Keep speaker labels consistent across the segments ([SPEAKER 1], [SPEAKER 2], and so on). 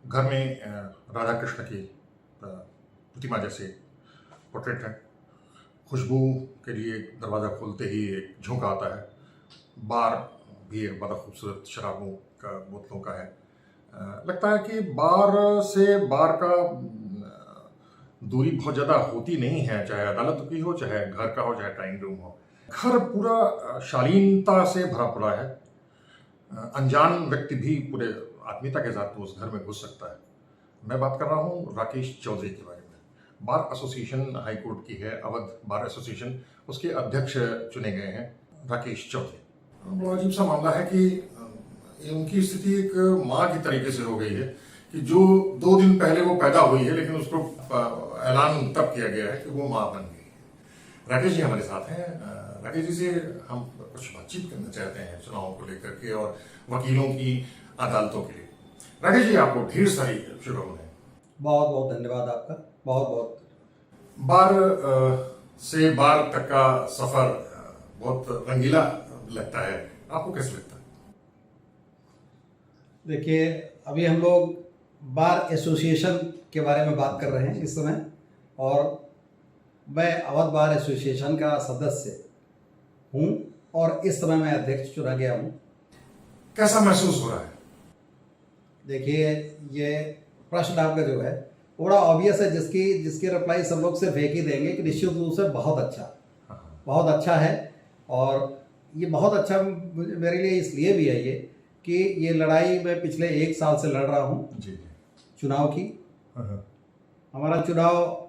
[SPEAKER 1] घर में राधा कृष्ण की प्रतिमा जैसे पोर्ट्रेट है। खुशबू के लिए दरवाज़ा खोलते ही एक झोंका आता है। बार भी एक बड़ा खूबसूरत शराबों का बोतलों का है। लगता है कि बार से बार का दूरी बहुत ज़्यादा होती नहीं है, चाहे अदालत की हो, चाहे घर का हो, चाहे ड्राइंग रूम हो। घर पूरा शालीनता से भरा पड़ा है। अनजान व्यक्ति भी पूरे आत्मीयता के साथ उस घर में घुस सकता है। मैं बात कर रहा हूँ राकेश चौधरी के बारे में। बार एसोसिएशन हाई कोर्ट की है, अवध बार एसोसिएशन, उसके अध्यक्ष चुने गए हैं राकेश चौधरी। बड़ा अजीब सा मामला है कि उनकी स्थिति एक माँ की तरीके से हो गई है कि जो 2 दिन पहले वो पैदा हुई है, लेकिन उसको ऐलान तब किया गया है कि वो माँ बन गई है। राकेश जी हमारे साथ हैं। राकेश जी से हम कुछ बातचीत करना चाहते हैं चुनावों को लेकर के और वकीलों की अदालतों के लिए। राकेश जी, आपको ढेर सारी शुभकामनाएं।
[SPEAKER 2] बहुत बहुत धन्यवाद आपका। बहुत बहुत
[SPEAKER 1] बार से बार तक का सफर बहुत रंगीला लगता है, आपको कैसे लगता है?
[SPEAKER 2] देखिए, अभी हम लोग बार एसोसिएशन के बारे में बात कर रहे हैं इस समय, और मैं अवध बार एसोसिएशन का सदस्य हूँ और इस समय मैं अध्यक्ष चुना गया हूँ।
[SPEAKER 1] कैसा महसूस हो रहा है?
[SPEAKER 2] देखिए, ये प्रश्न आपका जो है बड़ा ऑब्वियस है, जिसकी रिप्लाई सब लोग सिर्फ एक ही देंगे कि निश्चित रूप से बहुत अच्छा है। और ये बहुत अच्छा मेरे लिए इसलिए भी है कि ये लड़ाई मैं पिछले 1 साल से लड़ रहा हूँ चुनाव की। हमारा चुनाव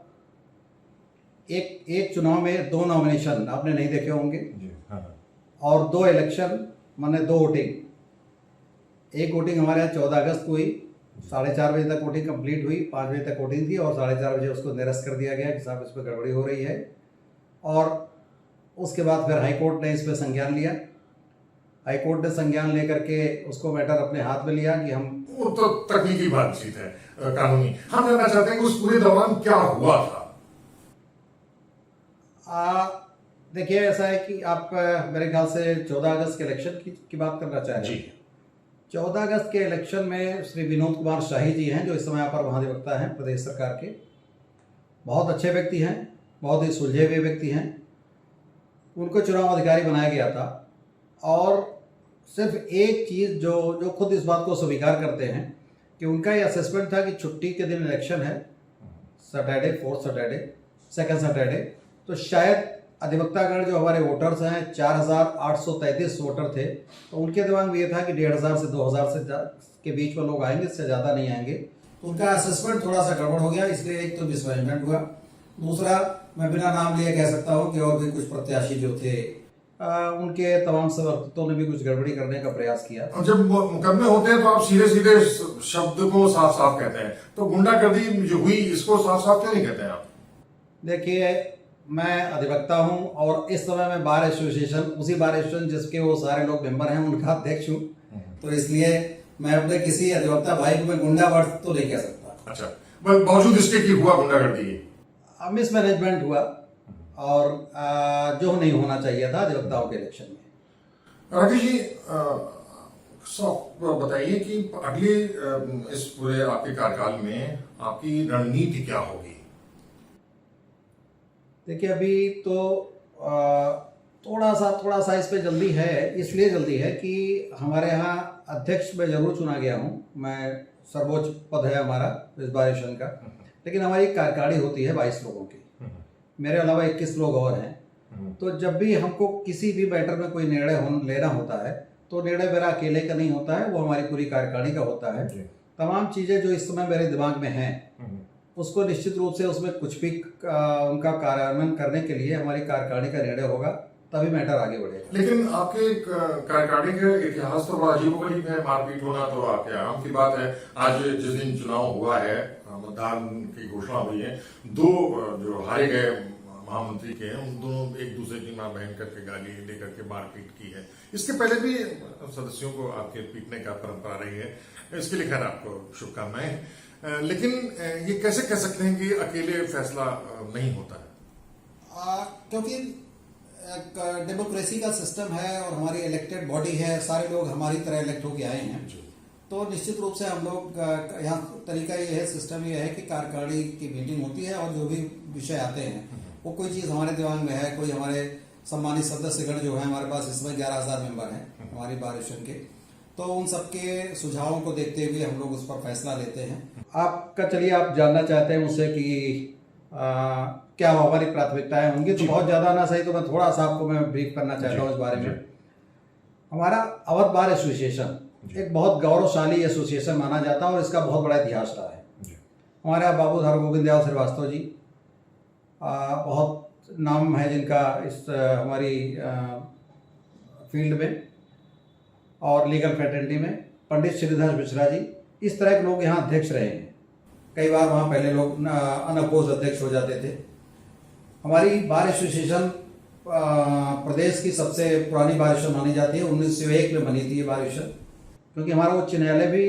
[SPEAKER 2] एक चुनाव में 2 नॉमिनेशन आपने नहीं देखे होंगे और 2 इलेक्शन, माने 2 वोटिंग। एक वोटिंग हमारे यहाँ 14 अगस्त को हुई, 4:30 बजे तक वोटिंग कंप्लीट हुई, 5 बजे तक वोटिंग थी और 4:30 बजे उसको निरस्त कर दिया गया कि साहब इस पर गड़बड़ी हो रही है। और उसके बाद फिर हाई कोर्ट ने इस पर संज्ञान लिया। हाई कोर्ट ने संज्ञान लेकर के उसको मैटर अपने हाथ में लिया कि हम,
[SPEAKER 1] वो तो तकनीकी बातचीत है, कानूनी। हम जानना चाहते हैं कि उस पूरे दौरान क्या हुआ था।
[SPEAKER 2] देखिए, ऐसा है कि आप मेरे ख्याल से 14 अगस्त के इलेक्शन की बात करना चाह रहे हैं। 14 अगस्त के इलेक्शन में श्री विनोद कुमार शाही जी हैं, जो इस समय अपर महाधिवक्ता हैं प्रदेश सरकार के। बहुत अच्छे व्यक्ति हैं, बहुत ही सुलझे हुए व्यक्ति हैं। उनको चुनाव अधिकारी बनाया गया था और सिर्फ एक चीज़ जो खुद इस बात को स्वीकार करते हैं कि उनका ये असेसमेंट था कि छुट्टी के दिन इलेक्शन है, Saturday, 4th Saturday, 2nd Saturday, तो शायद अधिवक्तागण जो हमारे वोटर्स हैं 4833 वोटर थे, तो उनके दिमाग में ये था कि 1500 से 2000 से के बीच में लोग आएंगे, इससे ज़्यादा नहीं आएंगे। तो उनका असेसमेंट थोड़ा सा गड़बड़ हो गया, इसलिए एक तो मिसमैनेजमेंट हुआ। दूसरा, मैं बिना नाम लिए कह सकता हूँ कि और भी कुछ प्रत्याशी जो थे उनके तमाम समर्थकों ने भी कुछ गड़बड़ी करने का प्रयास किया।
[SPEAKER 1] जब मुकदमे होते हैं तो आप सीधे सीधे शब्द को साफ साफ कहते हैं, तो गुंडागर्दी जो हुई इसको साफ साफ क्यों नहीं कहते हैं आप?
[SPEAKER 2] देखिए, मैं अधिवक्ता हूं और इस समय मैं बार एसोसिएशन, उसी बार एसोसिएशन जिसके वो सारे लोग मेंबर हैं, उनका अध्यक्ष हूं। तो इसलिए मैं अपने किसी अधिवक्ता भाई को मैं गुंडा वर्ड तो नहीं कह सकता।
[SPEAKER 1] अच्छा, बावजूद इसके कि हुआ गुंडागर्दी,
[SPEAKER 2] मिसमैनेजमेंट हुआ और जो नहीं होना चाहिए था अधिवक्ताओं के इलेक्शन में।
[SPEAKER 1] राकेश जी, बताइए कि अगले इस पूरे आपके कार्यकाल में आपकी रणनीति क्या होगी?
[SPEAKER 2] देखिए, अभी तो थोड़ा सा इस पे जल्दी है, इसलिए जल्दी है कि हमारे यहाँ अध्यक्ष मैं जरूर चुना गया हूँ, मैं सर्वोच्च पद है हमारा इस बार एसोसिएशन का, लेकिन हमारी कार्यकारिणी होती है 22 लोगों की, मेरे अलावा 21 लोग और हैं। तो जब भी हमको किसी भी मैटर में कोई निर्णय लेना होता है तो निर्णय मेरा अकेले का नहीं होता है, वो हमारी पूरी कार्यकारिणी का होता है। तमाम चीज़ें जो इस समय मेरे दिमाग में हैं उसको निश्चित रूप से उसमें कुछ भी उनका कार्यान्वयन करने के लिए हमारी कार्यकारिणी का निर्णय होगा, तभी मैटर आगे बढ़ेगा।
[SPEAKER 1] लेकिन आपके कार्यकारिणी का इतिहास तो बड़ा अजीबोगरीब है। मारपीट होना तो आपके आराम की बात है। आज जिस दिन चुनाव हुआ है, मतदान की घोषणा हुई है, 2 जो हारे गए महामंत्री के हैं, उन दोनों एक दूसरे की मां बहन करके गाली लेकर के मारपीट की है। इसके पहले भी सदस्यों को आपके पीटने का परंपरा रही है, इसके लिए खैर आपको शुभकामनाएं। लेकिन ये कैसे कह सकते हैं कि अकेले फैसला नहीं होता है?
[SPEAKER 2] क्योंकि डेमोक्रेसी का सिस्टम है और हमारी इलेक्टेड बॉडी है, सारे लोग हमारी तरह इलेक्ट होके आए हैं तो निश्चित रूप से हम लोग यहाँ तरीका ये है, सिस्टम ये है कि कार्यकारिणी की मीटिंग होती है और जो भी विषय आते हैं वो कोई चीज़ हमारे दिमाग में है, कोई हमारे सम्मानित सदस्यगण जो है हमारे पास इस समय 11,000 मेंबर हैं हमारी बार एसोसिएशन के, तो उन सबके सुझावों को देखते हुए हम लोग उस पर फैसला लेते हैं। आपका चलिए आप जानना चाहते हैं मुझसे कि क्या हमारी प्राथमिकताएं होंगी, तो बहुत ज़्यादा ना सही तो मैं थोड़ा सा आपको मैं ब्रीफ करना चाहता हूँ इस बारे में। हमारा अवध बार एसोसिएशन एक बहुत गौरवशाली एसोसिएशन माना जाता है और इसका बहुत बड़ा इतिहास रहा है। हमारे यहाँ बाबू हरगोविंद दयाल श्रीवास्तव जी बहुत नाम है जिनका इस हमारी फील्ड में और लीगल फ्रेटर्निटी में, पंडित श्रीधर मिश्रा जी, इस तरह के लोग यहाँ अध्यक्ष रहे हैं। कई बार वहाँ पहले लोग अनअपोज अध्यक्ष हो जाते थे। हमारी बार एसोसिएशन प्रदेश की सबसे पुरानी बार एसोसिएशन मानी जाती है। 1901 में बनी थी ये बार एसोसिएशन, क्योंकि हमारा उच्च न्यायालय भी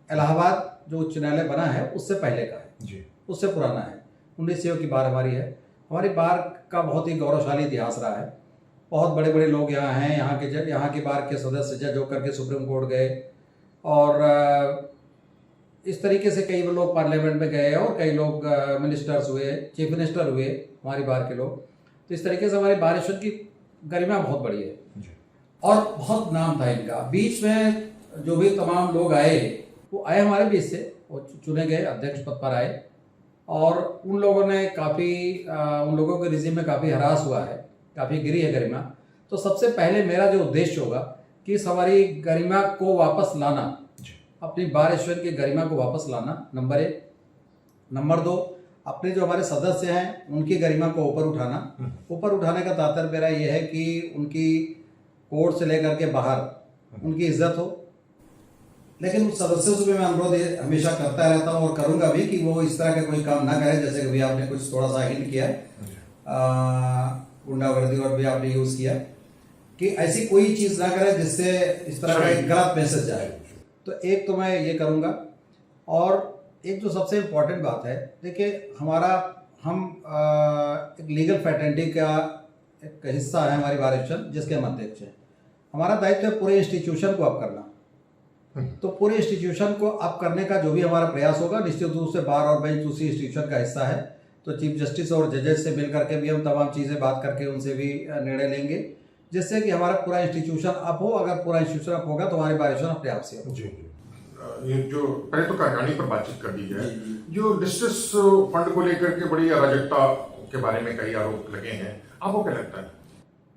[SPEAKER 2] इलाहाबाद जो उच्च न्यायालय बना है उससे पहले का है जी, उससे पुराना है। 1900 की बार हमारी है। हमारी बार का बहुत ही गौरवशाली इतिहास रहा है। बहुत बड़े बड़े लोग यहाँ हैं, यहाँ की बार के सदस्य जज होकर के सुप्रीम कोर्ट गए और इस तरीके से कई लोग पार्लियामेंट में गए और कई लोग मिनिस्टर्स हुए, चीफ मिनिस्टर हुए हमारी बार के लोग। तो इस तरीके से हमारी बार एसोसिएशन की गरिमा बहुत बड़ी है और बहुत नाम था इनका। बीच में जो भी तमाम लोग आए वो आए हमारे बीच से, वो चुने गए, अध्यक्ष पद पर आए और उन लोगों ने उन लोगों के रिजीम में काफ़ी हरास हुआ है, काफ़ी गिरी है गरिमा। तो सबसे पहले मेरा जो उद्देश्य होगा कि हमारी गरिमा को वापस लाना, अपनी बार एसोसिएशन की गरिमा को वापस लाना, नंबर 1। नंबर 2, अपने जो हमारे सदस्य हैं उनकी गरिमा को ऊपर उठाना। ऊपर उठाने का तात्पर्य मेरा ये है कि उनकी कोर्ट से लेकर के बाहर उनकी इज्जत हो। लेकिन उस सदस्यों से भी मैं अनुरोध हमेशा करता रहता हूँ और करूँगा भी कि वो इस तरह का कोई काम ना करें, जैसे कि भी आपने कुछ थोड़ा सा हिंट किया है, गुंडागर्दी और भी आपने यूज़ किया, कि ऐसी कोई चीज़ ना करें जिससे इस तरह का एक गलत मैसेज जाए। तो एक तो मैं ये करूँगा। और एक जो सबसे इम्पोर्टेंट बात है, देखिए हम एक लीगल फ्रेटर्निटी का एक हिस्सा है हमारी बार एसोसिएशन, जिसके हम अध्यक्ष हैं। हमारा दायित्व है पूरे इंस्टीट्यूशन को अप करना। तो पूरे इंस्टीट्यूशन को अप करने का जो भी हमारा प्रयास होगा, निश्चित रूप से बार और बेंच उसी इंस्टीट्यूशन का हिस्सा है। तो चीफ जस्टिस और जजेस से मिल करके भी हम तमाम चीज़ें बात करके उनसे भी निर्णय लेंगे, जिससे कि हमारा पूरा इंस्टीट्यूशन अप हो। अगर पूरा इंस्टीट्यूशन अप होगा तो हमारी बार एसोसिएशन अपने आप से हो।
[SPEAKER 1] जी, ये जो पहले तो कार्यकारिणी पर बातचीत कर दी है, जो डिस्ट्रेस फंड को लेकर के बड़ी अराजकता के बारे में कई आरोप लगे हैं, आपको क्या लगता है?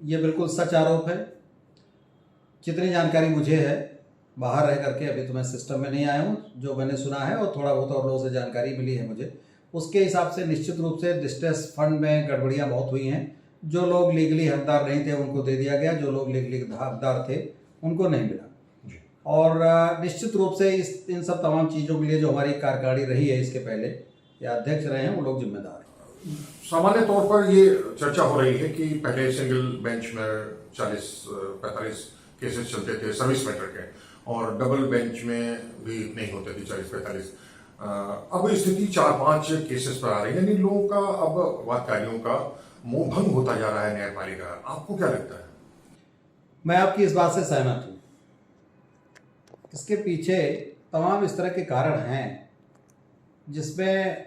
[SPEAKER 2] ये बिल्कुल सच आरोप है। जितनी जानकारी मुझे है, बाहर रह करके, अभी तो मैं सिस्टम में नहीं आया हूँ, जो मैंने सुना है और थोड़ा बहुत और लोगों से जानकारी मिली है मुझे, उसके हिसाब से निश्चित रूप से डिस्ट्रेस फंड में गड़बड़ियाँ बहुत हुई हैं। जो लोग लीगली हकदार नहीं थे उनको दे दिया गया, जो लोग लीगली हकदार थे उनको नहीं मिला। और निश्चित रूप से इन सब तमाम चीज़ों के लिए जो हमारी कार्यकारिणी रही है इसके पहले या अध्यक्ष रहे हैं, वो लोग जिम्मेदार हैं।
[SPEAKER 1] सामान्य तौर पर ये चर्चा हो रही है कि पहले सिंगल बेंच में 40-45 केसेस चलते थे सर्विस मैटर के, और डबल बेंच में भी नहीं होते थे 40-45। अब स्थिति 4-5 केसेस पर आ रही है, यानी लोगों का, अब वादकारियों का मोह भंग होता जा रहा है न्यायपालिका। आपको क्या लगता है?
[SPEAKER 2] मैं आपकी इस बात से सहमत हूँ। इसके पीछे तमाम इस तरह के कारण हैं, जिसमें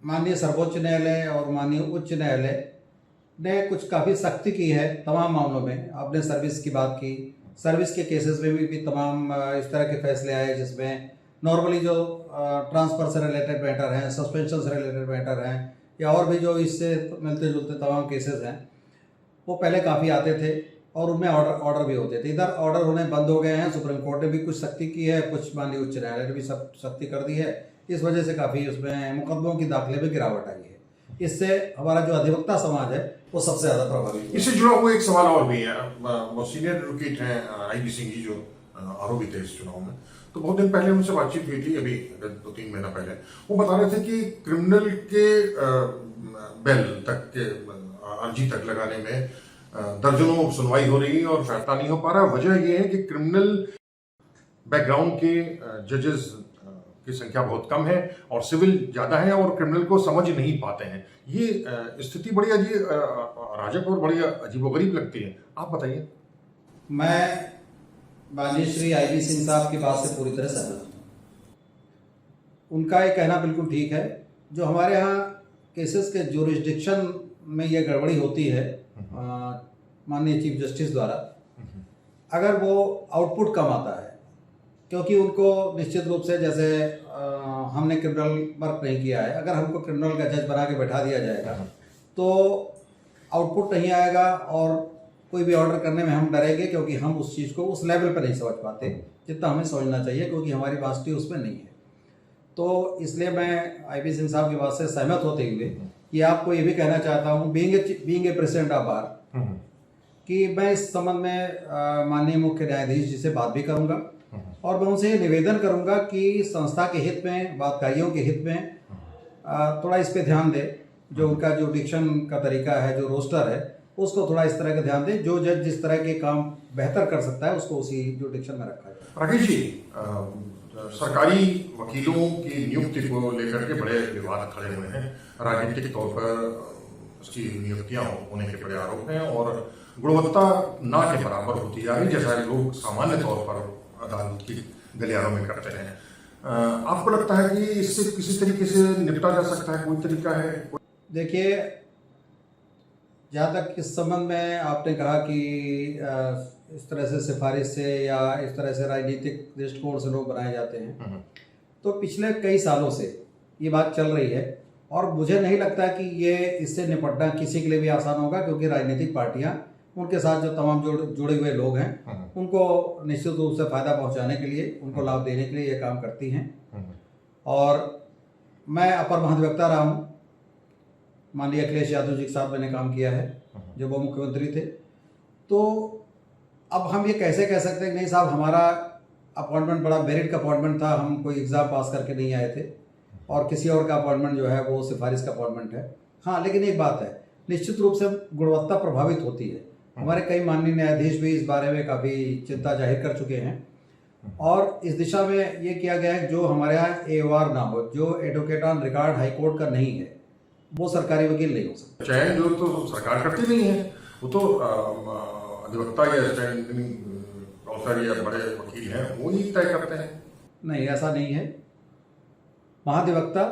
[SPEAKER 2] माननीय सर्वोच्च न्यायालय और माननीय उच्च न्यायालय ने कुछ काफ़ी सख्ती की है तमाम मामलों में। आपने सर्विस की बात की, सर्विस के केसेस में भी तमाम इस तरह के फैसले आए, जिसमें नॉर्मली जो ट्रांसफ़र से रिलेटेड मैटर हैं, सस्पेंशन से रिलेटेड मैटर हैं, या और भी जो इससे मिलते जुलते तमाम केसेस हैं, वो पहले काफ़ी आते थे और उनमें ऑर्डर भी होते थे। इधर ऑर्डर होने बंद हो गए हैं। सुप्रीम कोर्ट ने भी कुछ सख्ती की है, कुछ माननीय उच्च न्यायालय ने भी सख्ती कर दी है। इस वजह से काफ़ी उसमें मुकदमों की दाखिले में गिरावट आई है। इससे हमारा जो अधिवक्ता समाज है वो सबसे ज़्यादा प्रभावित।
[SPEAKER 1] इससे जुड़ा हुआ एक सवाल और भी है। वो सीनियर एडवोकेट हैं IB सिंह जी, जो आरोपी थे इस चुनाव में, तो बहुत दिन पहले उनसे बातचीत हुई थी, अभी 2-3 महीना पहले। वो बता रहे थे कि क्रिमिनल के बेल तक के अर्जी तक लगाने में दर्जनों सुनवाई हो रही है और फैसला नहीं हो पा रहा। वजह यह है कि क्रिमिनल बैकग्राउंड के जजेस की संख्या बहुत कम है और सिविल ज़्यादा है, और क्रिमिनल को समझ नहीं पाते हैं। ये स्थिति बड़ी अराजक और बड़ी अजीबोगरीब लगती है। आप बताइए।
[SPEAKER 2] मैं माननीय श्री IB सिंह साहब की बात से पूरी तरह सहमत हूँ। उनका ये कहना बिल्कुल ठीक है। जो हमारे यहाँ केसेस के ज्यूरिसडिक्शन में ये गड़बड़ी होती है माननीय चीफ जस्टिस द्वारा, अगर वो आउटपुट कम आता है, क्योंकि उनको निश्चित रूप से जैसे हमने क्रिमिनल वर्क नहीं किया है, अगर हमको क्रिमिनल का जज बना के बैठा दिया जाएगा तो आउटपुट नहीं आएगा और कोई भी ऑर्डर करने में हम डरेंगे, क्योंकि हम उस चीज़ को उस लेवल पर नहीं समझ पाते जितना हमें समझना चाहिए, क्योंकि हमारी बास्टी उसमें नहीं है। तो इसलिए मैं IB सिंह साहब की बात से सहमत होते हुए कि आपको ये भी कहना चाहता हूँ, बीइंग ए प्रेसिडेंट ऑफ बार, कि मैं इस संबंध में माननीय मुख्य न्यायाधीश जी से बात भी करूंगा और मैं उनसे ये निवेदन करूंगा कि संस्था के हित में, बातकारियों के हित में थोड़ा इस पे ध्यान दे। जो उनका जो डिक्शन का तरीका है, जो रोस्टर है, उसको थोड़ा इस तरह का ध्यान दे। जो जज जिस तरह के काम बेहतर कर सकता है उसको उसी जो डिक्शन में रखा जाए।
[SPEAKER 1] राकेश जी, सरकारी वकीलों की नियुक्ति को लेकर के बड़े विवाद खड़े हुए हैं। राजनीतिक तौर पर उसकी नियुक्तियां होने के बड़े आरोप हैं और गुणवत्ता ना के बराबर होती जा रही, जैसा लोग सामान्य तौर पर अदालत की गलियारों में करते हैं। आपको लगता है कि इससे किसी तरीके से निपटा जा सकता है? कोई तरीका है?
[SPEAKER 2] देखिए, जहाँ तक इस संबंध में आपने कहा कि इस तरह से सिफारिश से या इस तरह से राजनीतिक दृष्टिकोण से लोग बनाए जाते हैं, तो पिछले कई सालों से ये बात चल रही है और मुझे नहीं लगता कि ये इससे निपटना किसी के लिए भी आसान होगा, क्योंकि राजनीतिक पार्टियां, उनके साथ जो तमाम जुड़े हुए लोग हैं, उनको निश्चित रूप से फ़ायदा पहुंचाने के लिए, उनको लाभ देने के लिए ये काम करती हैं। और मैं अपर महाधिवक्ता रहा हूँ, माननीय अखिलेश यादव जी के साथ मैंने काम किया है जब वो मुख्यमंत्री थे। तो अब हम ये कैसे कह सकते हैं कि नहीं साहब, हमारा अपॉइंटमेंट बड़ा मेरिट का अपॉइंटमेंट था, हम कोई एग्ज़ाम पास करके नहीं आए थे, और किसी और का अपॉइंटमेंट जो है वो सिफारिश का अपॉइंटमेंट है। हाँ, लेकिन एक बात है, निश्चित रूप से गुणवत्ता प्रभावित होती है। हमारे कई माननीय न्यायाधीश भी इस बारे में काफ़ी चिंता जाहिर कर चुके हैं और इस दिशा में ये किया गया है जो हमारे यहाँ AOR ना हो, जो advocate on record high court का नहीं है, वो सरकारी वकील नहीं हो सकता।
[SPEAKER 1] चयन जो तो सरकार करती नहीं है, वो तो अधिवक्ता या स्टैंडिंग प्रोफेसर या बड़े वकील हैं, वो ही तय करते हैं।
[SPEAKER 2] नहीं, ऐसा नहीं है। महाधिवक्ता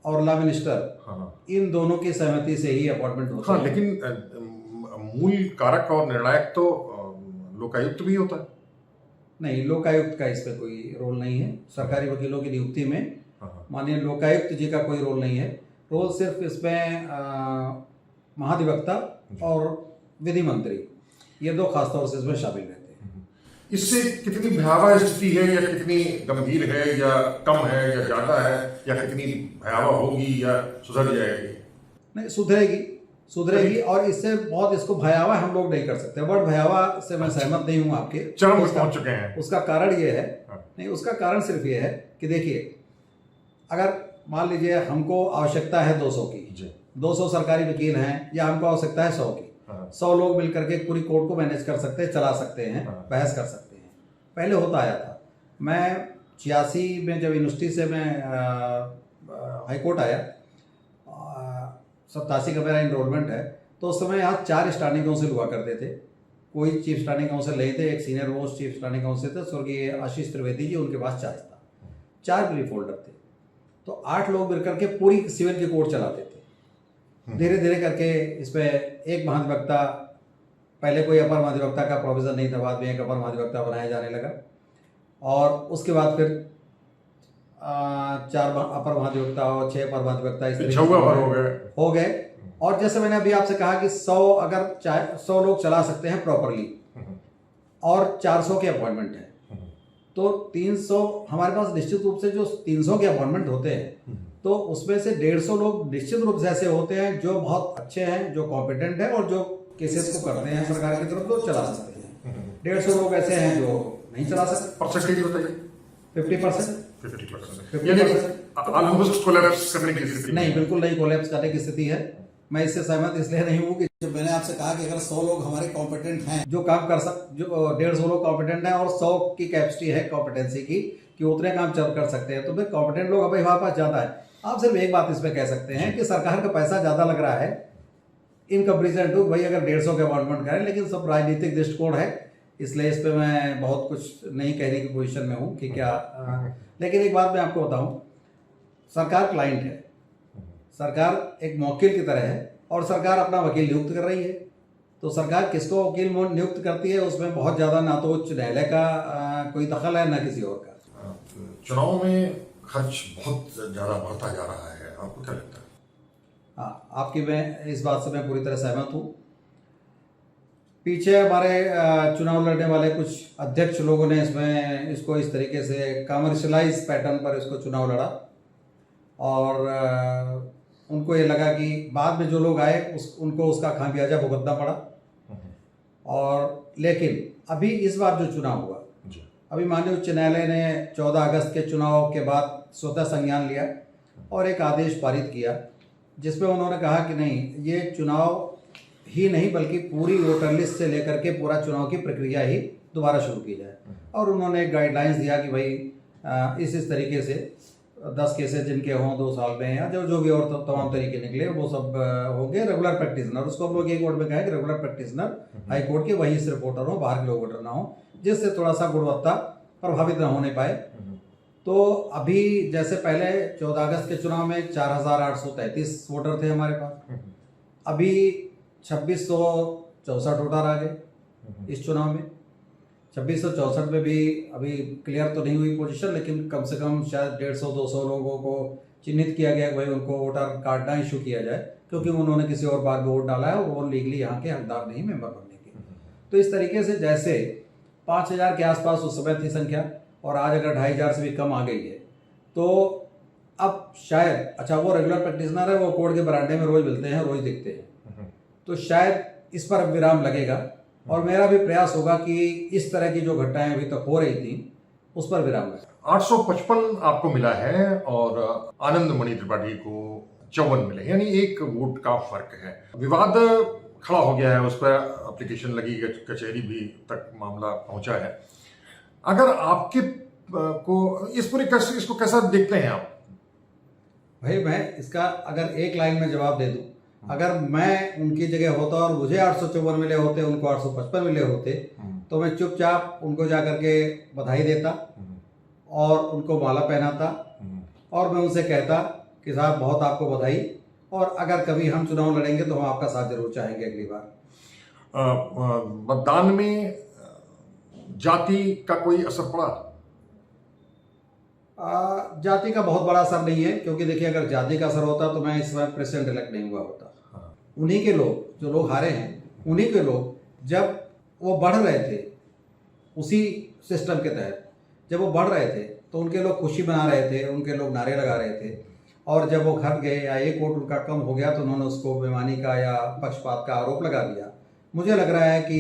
[SPEAKER 2] और लॉ मिनिस्टर, इन दोनों की सहमति से ही अपॉइंटमेंट होता है।
[SPEAKER 1] लेकिन मूल कारक और निर्णायक तो लोकायुक्त भी होता है।
[SPEAKER 2] नहीं, लोकायुक्त का इसमें कोई रोल नहीं है। सरकारी वकीलों की नियुक्ति में माननीय लोकायुक्त जी का कोई रोल नहीं है। रोल सिर्फ इसमें महाधिवक्ता और विधि मंत्री, ये दो खासतौर से इसमें शामिल रहते हैं।
[SPEAKER 1] इससे कितनी भयावह स्थिति है, या कितनी गंभीर है, या कम है, या ज्यादा है, या कितनी भयावह होगी, या सुधर जाएगी?
[SPEAKER 2] नहीं, सुधरेगी और इससे बहुत इसको भयावह हम लोग नहीं कर सकते। वर्ड भयावह से मैं सहमत नहीं हूँ आपके,
[SPEAKER 1] चरम पर पहुंच चुके हैं।
[SPEAKER 2] उसका कारण ये है, नहीं, उसका कारण सिर्फ ये है कि देखिए, अगर मान लीजिए हमको आवश्यकता है 200 की, 200 सरकारी वकील हैं, या हमको आवश्यकता है 100 की, 100 लोग मिलकर के पूरी कोर्ट को मैनेज कर सकते हैं, चला सकते हैं, बहस कर सकते हैं। पहले होता आया था। मैं 86 में जब यूनिवर्सिटी से मैं हाई कोर्ट आया, 87 का मेरा इनरोलमेंट है, तो उस समय यहाँ 4 स्टैंडिंग काउंसिल हुआ करते थे। कोई चीफ स्टैंडिंग काउंसिल नहीं थे, एक senior most chief standing council थे स्वर्गीय आशीष त्रिवेदी जी, उनके पास चार्ज था। 4 ब्रीफ होल्डर थे, तो 8 लोग मिलकर के पूरी सिविल की कोर्ट चलाते थे। धीरे धीरे करके इसमें एक महाधिवक्ता, पहले कोई अपर महाधिवक्ता का प्रोविजन नहीं था, बाद में एक अपर महाधिवक्ता बनाया जाने लगा, और उसके बाद फिर 4 अपर महाधिवक्ता और 6 अपर महाधिवक्ता इस तरीके हो गए। और जैसे मैंने अभी आपसे कहा कि 100 लोग चला सकते हैं प्रॉपरली, और 400 के अपॉइंटमेंट है, तो 300 हमारे पास निश्चित रूप से जो 300 के अपॉइंटमेंट होते हैं, तो उसमें से 150 लोग निश्चित रूप से ऐसे होते हैं जो बहुत अच्छे हैं, जो कॉम्पिटेंट हैं, और जो केसेस को करते हैं सरकार की तरफ, तो चला सकते हैं। 150 लोग ऐसे हैं जो नहीं चला सकते।
[SPEAKER 1] परसेंटेज बताइए।
[SPEAKER 2] 50%।
[SPEAKER 1] 50% ऑलमोस्ट कोलैप्स करने की स्थिति
[SPEAKER 2] नहीं, बिल्कुल नहीं कोलैप्स करने की स्थिति है। मैं इससे सहमत इसलिए नहीं हूँ कि जब मैंने आपसे कहा कि अगर 100 लोग हमारे कॉम्पिटेंट हैं, जो काम कर जो 150 लोग कॉम्पिटेंट हैं, और 100 की कैपेसिटी है कॉम्पिटेंसी की कि उतने काम कर सकते हैं, तो फिर कॉम्पिटेंट लोग अभी हमारे पास ज़्यादा है। आप सिर्फ एक बात इसमें कह सकते हैं कि सरकार का पैसा ज़्यादा लग रहा है इन कंपेरिजन टू, भाई अगर 150 के अपॉइंटमेंट करें, लेकिन सब राजनीतिक दृष्टिकोण है इसलिए इस पे मैं बहुत कुछ नहीं कहने की पोजीशन में हूँ कि क्या लेकिन एक बात मैं आपको बताऊँ, सरकार क्लाइंट है, सरकार एक मौकिल की तरह है और सरकार अपना वकील नियुक्त कर रही है। तो सरकार किसको वकील नियुक्त करती है उसमें बहुत ज़्यादा ना तो उच्च न्यायालय का कोई दखल है ना किसी और का।
[SPEAKER 1] चुनाव में खर्च बहुत ज़्यादा बढ़ता जा रहा है, आपको क्या लगता है?
[SPEAKER 2] हाँ, आपकी मैं इस बात से मैं पूरी तरह सहमत हूँ। पीछे हमारे चुनाव लड़ने वाले कुछ अध्यक्ष लोगों ने इसको इस तरीके से कमर्शलाइज पैटर्न पर इसको चुनाव लड़ा और उनको ये लगा कि बाद में जो लोग आए उनको उसका खामियाजा भुगतना पड़ा। और लेकिन अभी इस बार जो चुनाव हुआ, अभी माननीय उच्च न्यायालय ने 14 अगस्त के चुनाव के बाद स्वतः संज्ञान लिया और एक आदेश पारित किया जिसमें उन्होंने कहा कि नहीं, ये चुनाव ही नहीं बल्कि पूरी वोटर लिस्ट से लेकर के पूरा चुनाव की प्रक्रिया ही दोबारा शुरू की जाए। और उन्होंने एक गाइडलाइंस दिया कि भाई इस तरीके से 10 केसेस जिनके हों 2 साल में या जो भी और तमाम तरीके निकले वो सब होंगे रेगुलर प्रैक्टिशनर। उसको हम लोग एक वर्ड में कहें कि रेगुलर प्रैक्टिशनर हाई कोर्ट के वही सिर्फ वोटर हो, बाहर के लोग वोटर ना हो, जिससे थोड़ा सा गुणवत्ता प्रभावित ना होने पाए। तो अभी जैसे पहले 14 अगस्त के चुनाव में 4833 वोटर थे हमारे पास, अभी 2664 वोटर आ गए इस चुनाव में। 2664 में भी अभी क्लियर तो नहीं हुई पोजीशन, लेकिन कम से कम शायद 150-200 लोगों को चिन्हित किया गया कि भाई उनको वोटर कार्ड ना इशू किया जाए क्योंकि उन्होंने किसी और बार में वोट डाला है और वो लीगली यहाँ के हकदार नहीं मेंबर बनने के। तो इस तरीके से जैसे 5000 के आसपास उस समय थी संख्या और आज अगर 2500 से भी कम आ गई है तो अब शायद, अच्छा वो रेगुलर प्रैक्टिशनर है, वो कोर्ट के बरामदे में रोज मिलते हैं, रोज दिखते हैं, तो शायद इस पर अब विराम लगेगा और मेरा भी प्रयास होगा कि इस तरह की जो घटनाएं अभी तक हो रही थी उस पर विराम लगे।
[SPEAKER 1] 855 आपको मिला है और आनंद मणि त्रिपाठी को 54 मिले, यानी 1 वोट का फर्क है। विवाद खड़ा हो गया है, उस पर एप्लीकेशन लगी, कचहरी भी तक मामला पहुंचा है। अगर आपके को इस पूरी इसको कैसा देखते हैं आप?
[SPEAKER 2] भाई मैं इसका अगर एक लाइन में जवाब दे दूं, अगर मैं उनकी जगह होता और मुझे 854 मिले होते, उनको 855 मिले होते, तो मैं चुपचाप उनको जा करके बधाई देता और उनको माला पहनाता और मैं उनसे कहता कि साहब बहुत आपको बधाई, और अगर कभी हम चुनाव लड़ेंगे तो हम आपका साथ जरूर चाहेंगे अगली बार।
[SPEAKER 1] मतदान में जाति का कोई असर पड़ा?
[SPEAKER 2] जाति का बहुत बड़ा असर नहीं है, क्योंकि देखिए अगर जाति का असर होता तो मैं इस बार प्रेसिडेंट इलेक्ट नहीं हुआ होता। उन्हीं के लोग, जो लोग हारे हैं, उन्हीं के लोग जब वो बढ़ रहे थे उसी सिस्टम के तहत, जब वो बढ़ रहे थे तो उनके लोग खुशी मना रहे थे, उनके लोग नारे लगा रहे थे, और जब वो घट गए या एक वोट उनका कम हो गया तो उन्होंने उसको बेईमानी का या पक्षपात का आरोप लगा दिया। मुझे लग रहा है कि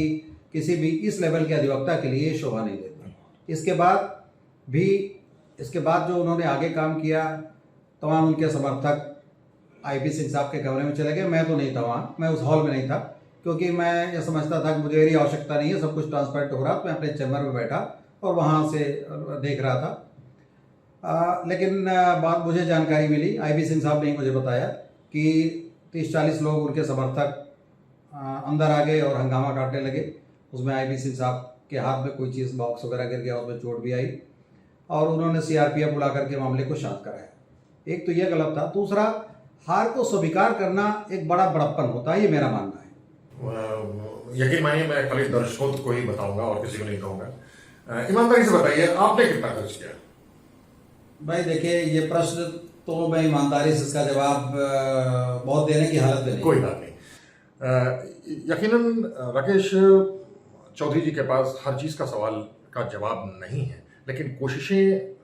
[SPEAKER 2] किसी भी इस लेवल के अधिवक्ता के लिए शोभा नहीं देता। इसके बाद जो उन्होंने आगे काम किया, तमाम उनके समर्थक आईपी सिंह साहब के कमरे में चले गए। मैं तो नहीं था वहाँ, मैं उस हॉल में नहीं था, क्योंकि मैं ये समझता था कि मुझे मेरी आवश्यकता नहीं है, सब कुछ ट्रांसपेरेंट हो रहा। तो मैं अपने चैम्बर में बैठा और वहाँ से देख रहा था। लेकिन बाद मुझे जानकारी मिली, आईपी सिंह साहब ने मुझे बताया कि 30-40 लोग उनके समर्थक अंदर आ गए और हंगामा काटने लगे। उसमें आईपी सिंह साहब के हाथ में कोई चीज़ बॉक्स वगैरह गिर गया, उसमें चोट भी आई और उन्होंने सीआरपीएफ बुला करके मामले को शांत कराया। एक तो यह गलत था। दूसरा, हार को स्वीकार करना एक बड़ा बड़प्पन होता है, ये मेरा मानना है।
[SPEAKER 1] यकीन मानिए मैं खाली दर्शकों को ही बताऊंगा और किसी को नहीं कहूंगा। ईमानदारी से बताइए, आपने कितना खर्च किया?
[SPEAKER 2] भाई देखिए, ये प्रश्न तो मैं ईमानदारी से इसका जवाब बहुत देने की हालत में नहीं।
[SPEAKER 1] कोई बात नहीं। यकीनन राकेश चौधरी जी के पास हर चीज का सवाल का जवाब नहीं है, लेकिन कोशिशें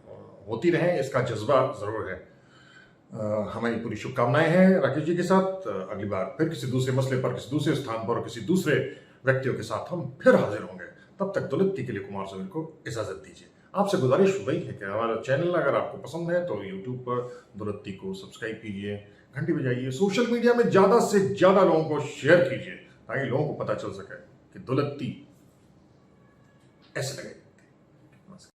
[SPEAKER 1] होती रहें, इसका जज्बा जरूर है। हमारी पूरी शुभकामनाएं हैं राकेश जी के साथ। अगली बार फिर किसी दूसरे मसले पर, किसी दूसरे स्थान पर और किसी दूसरे व्यक्तियों के साथ हम फिर हाजिर होंगे। तब तक दुलत्ती के लिए कुमार समीर को इजाजत दीजिए। आपसे गुजारिश हुई है कि हमारा चैनल अगर आपको पसंद है तो यूट्यूब पर दुलत्ती को सब्सक्राइब कीजिए, घंटी बजाइए, सोशल मीडिया में ज्यादा से ज्यादा लोगों को शेयर कीजिए ताकि लोगों को पता चल सके कि दुलत्ती ऐसे लगे।